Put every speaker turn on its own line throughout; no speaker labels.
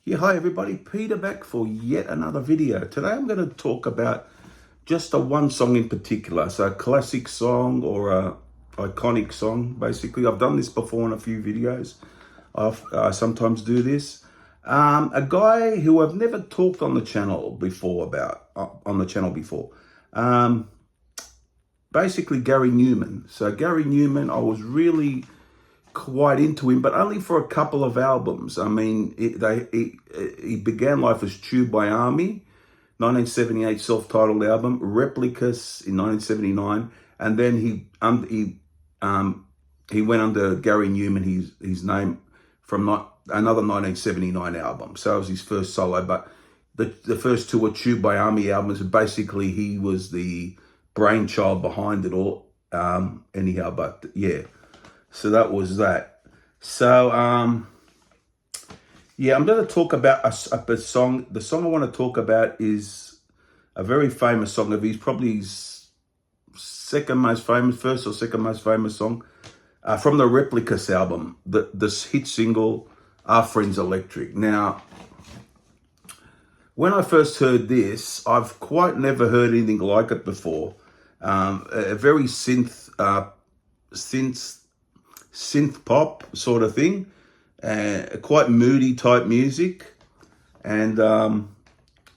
Yeah, hi everybody, Peter back for yet another video. Today I'm going to talk about just a one song in particular. So a classic song or a iconic song, basically. I've done this before in a few videos. I sometimes do this. A guy who I've never talked on the channel before basically Gary Numan. So Gary Numan, I was really quite into him, but only for a couple of albums. I mean, he began life as Tubeway Army, 1978 self-titled album, Replicas in 1979, and then he went under Gary Numan, his name, from another 1979 album. So it was his first solo, but the first two were Tubeway Army albums, and basically he was the brainchild behind it all. Anyhow, but yeah. So that was that. So, yeah, I'm going to talk about a song. The song I want to talk about is a very famous song of his, probably his first or second most famous song, from the Replicas album, this hit single, Our Friends Electric. Now, when I first heard this, I've quite never heard anything like it before. A very synth pop sort of thing, quite moody type music, and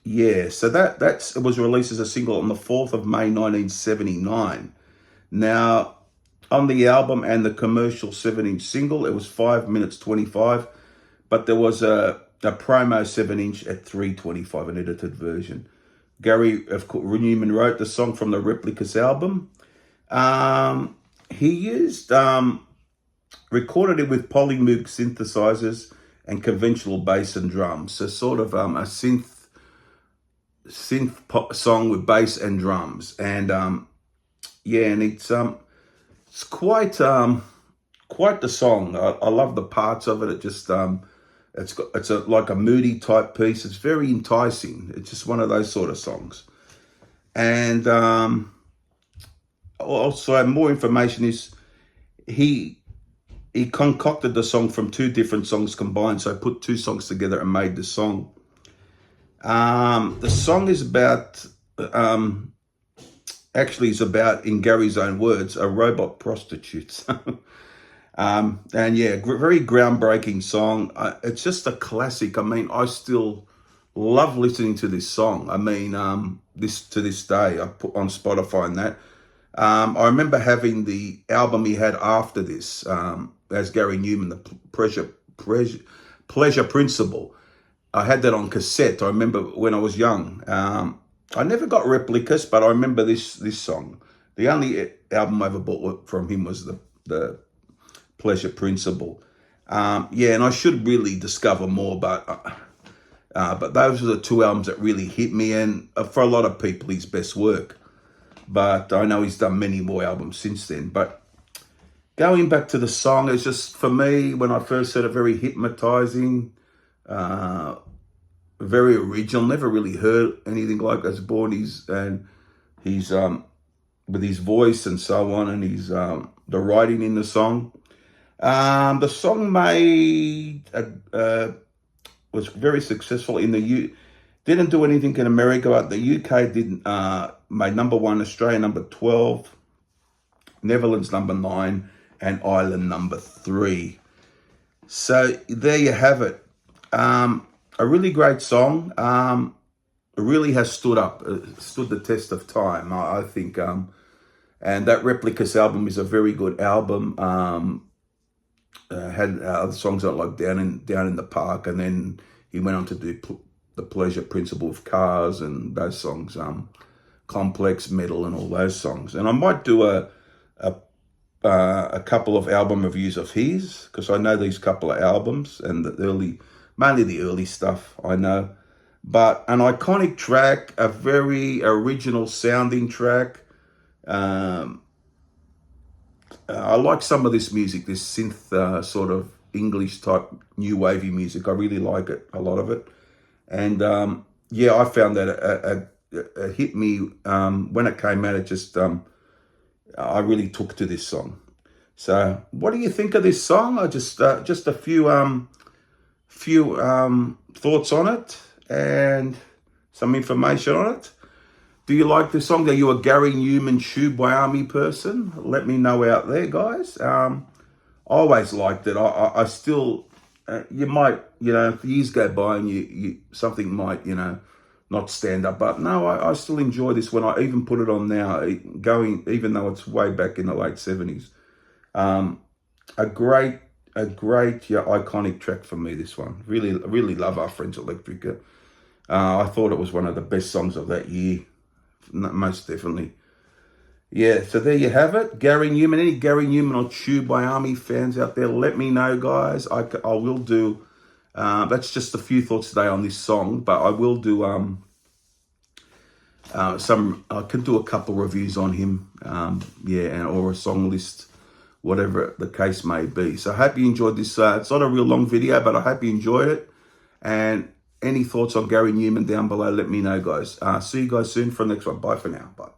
yeah. So it was released as a single on the 4th of May 1979. Now, on the album and the commercial 7-inch single, it was 5 minutes 25, but there was a promo 7-inch at 3:25, an edited version. Gary Numan wrote the song from the Replicas album. He used recorded it with Polymoog synthesizers and conventional bass and drums. So sort of a synth pop song with bass and drums. And yeah, and it's quite the song. I love the parts of it. It just it's like a moody type piece. It's very enticing. It's just one of those sort of songs. And also more information is he concocted the song from two different songs combined. So I put two songs together and made the song. The song is about, actually is about, in Gary's own words, a robot prostitute. And yeah, very groundbreaking song. It's just a classic. I mean, I still love listening to this song. I mean, to this day, I put on Spotify and that. I remember having the album he had after this, as Gary Numan, the Pleasure Principle. I had that on cassette. I remember when I was young. I never got Replicas, but I remember this song. The only album I ever bought from him was the Pleasure Principle. Yeah, and I should really discover more, but those are the two albums that really hit me, and for a lot of people, his best work. But I know he's done many more albums since then. But going back to the song, it's just, for me, when I first heard it, very hypnotizing, very original. Never really heard anything like as born. He's with his voice and so on, and his the writing in the song. The song was very successful in the didn't do anything in America, but the UK did made number 1, Australia number 12, Netherlands number 9, and Ireland number 3. So there you have it. A really great song. It really has stood the test of time, I think. And that Replicas album is a very good album. Had other songs like Down in the Park, and then he went on to do the Pleasure Principle of Cars and those songs, Complex, Metal, and all those songs. And I might do a couple of album reviews of his, because I know these couple of albums and mainly the early stuff I know. But an iconic track, a very original sounding track. I like some of this music, this synth sort of English type new wavy music. I really like it, a lot of it. And yeah, I found that it hit me when it came out. It just I really took to this song. So what do you think of this song? I just a few thoughts on it and some information on it. Do you like this song? Are you a Gary Numan Tubeway Army person? Let me know out there, guys. I always liked it. I still, you might, if years go by and you something might, not stand up. But no, I still enjoy this one. I even put it on now, even though it's way back in the late 70s. A great, iconic track for me, this one. Really love Our Friends Electrica. I thought it was one of the best songs of that year. Most definitely. Yeah, so there you have it. Gary Numan. Any Gary Numan or Tubeway Army fans out there, let me know, guys. I will do, that's just a few thoughts today on this song, but I will do I can do a couple reviews on him, or a song list, whatever the case may be. So I hope you enjoyed this. It's not a real long video, but I hope you enjoyed it. And any thoughts on Gary Numan down below, let me know, guys. See you guys soon for the next one. Bye for now. Bye.